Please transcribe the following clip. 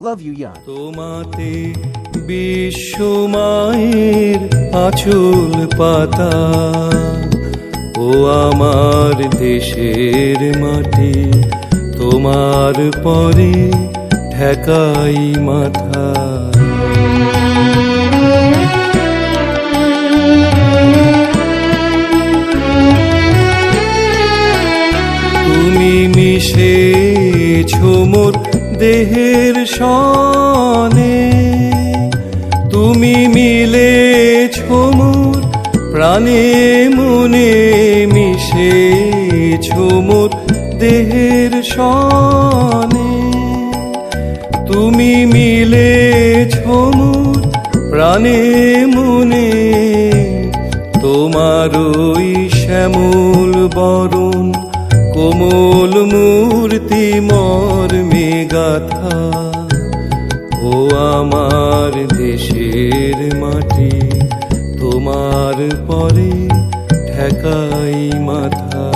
Love you, Jan. তোমাতে বিশ্ব মায়ের আঁচল পাতা, ও আমার দেশের মাটি, তোমার পরে ঠেকাই মাথা। তুমি মিশেছো মোর দেহের সনে, তুমি মিলেছো মোর প্রাণে মনে, মিশেছো মোর দেহের সনে, তুমি মিলেছো মোর প্রাণে মনে। তোমার ওই শ্যামল বরণ কোমল মূর্তি মর্মে গাথা, ও আমার দেশের মাটি, তোমার পরে ঠেকাই মাথা।